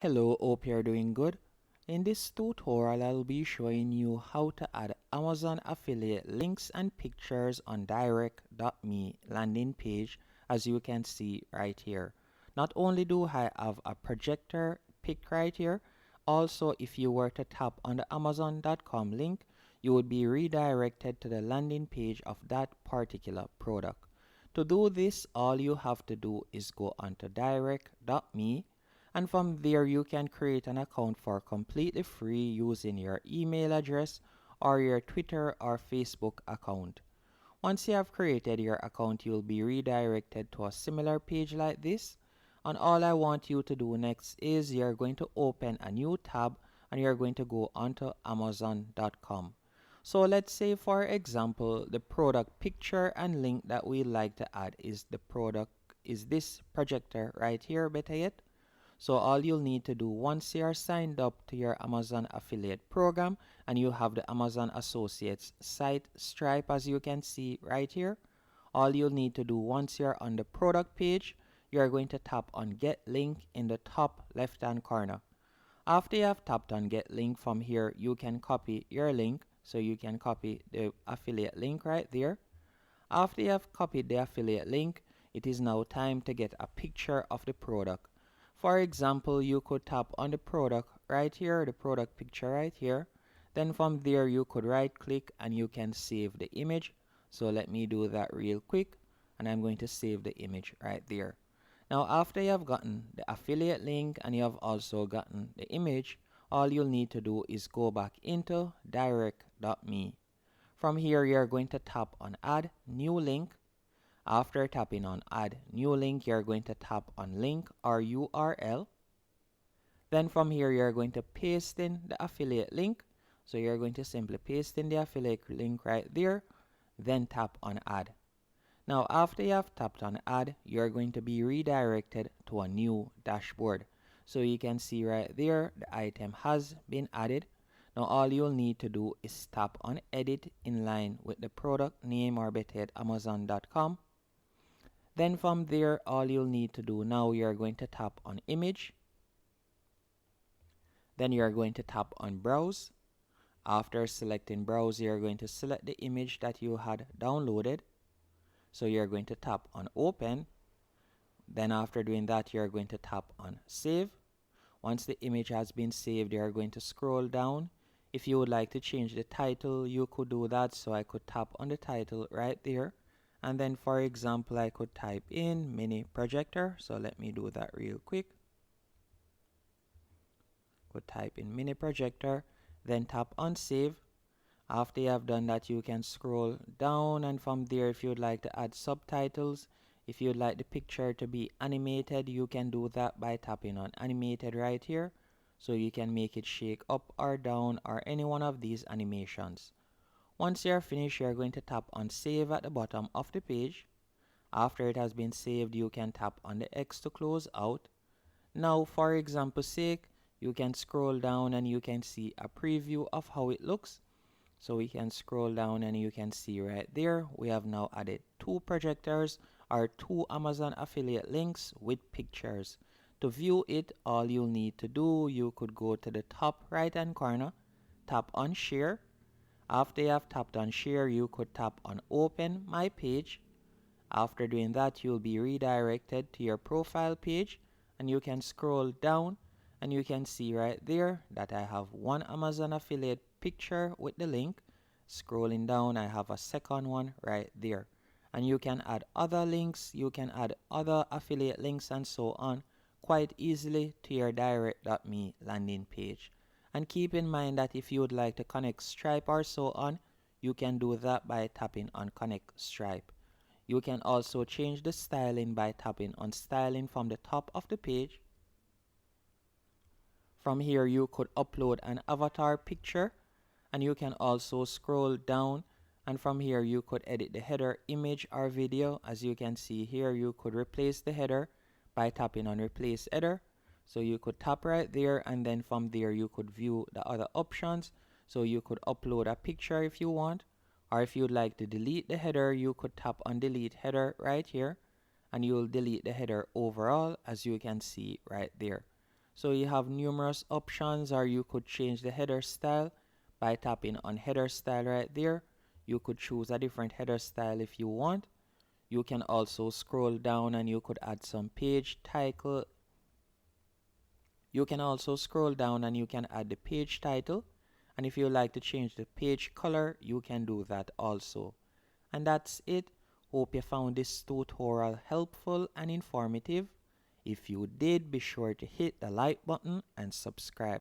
Hello, hope you're doing good. In this tutorial, I'll be showing you how to add Amazon affiliate links and pictures on direct.me landing page, as you can see right here. Not only do I have a projector picked right here, also if you were to tap on the amazon.com link, you would be redirected to the landing page of that particular product. To do this, all you have to do is go onto direct.me, and from there you can create an account for completely free using your email address or your Twitter or Facebook account. Once you have created your account, you'll be redirected to a similar page like this, and all I want you to do next is you're going to open a new tab and you're going to go onto amazon.com. So let's say, for example, the product picture and link that we like to add is this projector right here, better yet. So all you'll need to do once you are signed up to your Amazon affiliate program and you have the Amazon Associates site Stripe, as you can see right here, all you'll need to do once you're on the product page, you're going to tap on Get Link in the top left hand corner. After you have tapped on Get Link, from here you can copy your link. So you can copy the affiliate link right there. After you have copied the affiliate link, it is now time to get a picture of the product. For example, you could tap on the product right here, the product picture right here. Then from there you could right click and you can save the image. So let me do that real quick, and I'm going to save the image right there. Now after you have gotten the affiliate link and you have also gotten the image, all you'll need to do is go back into direct.me. From here you're going to tap on Add New Link. After tapping on Add New Link, you're going to tap on Link or URL. Then from here you're going to paste in the affiliate link. So you're going to simply paste in the affiliate link right there, then tap on Add. Now after you have tapped on Add, you're going to be redirected to a new dashboard. So you can see right there the item has been added. Now all you'll need to do is tap on Edit in line with the product name, or better yet amazon.com. Then from there all you'll need to do now, you're going to tap on Image. Then you're going to tap on Browse. After selecting Browse, you're going to select the image that you had downloaded. So you're going to tap on Open. Then after doing that, you're going to tap on Save. Once the image has been saved, you're going to scroll down. If you would like to change the title, you could do that. So I could tap on the title right there. And then for example, I could type in mini projector. So let me do that real quick. Could type in mini projector, then tap on Save. After you have done that, you can scroll down, and from there if you'd like to add subtitles, if you'd like the picture to be animated, you can do that by tapping on Animated right here. So you can make it shake up or down or any one of these animations. Once you're finished, you're going to tap on Save at the bottom of the page. After it has been saved, you can tap on the X to close out. Now for example's sake, you can scroll down and you can see a preview of how it looks. So we can scroll down and you can see right there we have now added two projectors or two Amazon affiliate links with pictures. To view it, all you'll need to do, you could go to the top right hand corner, tap on Share. After you have tapped on Share, you could tap on Open My Page. After doing that, you'll be redirected to your profile page, and you can scroll down and you can see right there that I have one Amazon affiliate picture with the link. Scrolling down, I have a second one right there. And you can add other links, you can add other affiliate links and so on quite easily to your direct.me landing page. And keep in mind that if you would like to connect Stripe or so on, you can do that by tapping on Connect Stripe. You can also change the styling by tapping on Styling from the top of the page. From here you could upload an avatar picture, and you can also scroll down, and from here you could edit the header image or video. As you can see here, you could replace the header by tapping on Replace Header. So you could tap right there, and then from there you could view the other options. So you could upload a picture if you want, or if you'd like to delete the header, you could tap on Delete Header right here, and you'll delete the header overall, as you can see right there. So you have numerous options, or you could change the header style by tapping on header style right there. You could choose a different header style if you want. You can also scroll down and you could add some page title. You can also scroll down and you can add the page title. And if you like to change the page color, you can do that also. And that's it. Hope you found this tutorial helpful and informative. If you did, be sure to hit the like button and subscribe.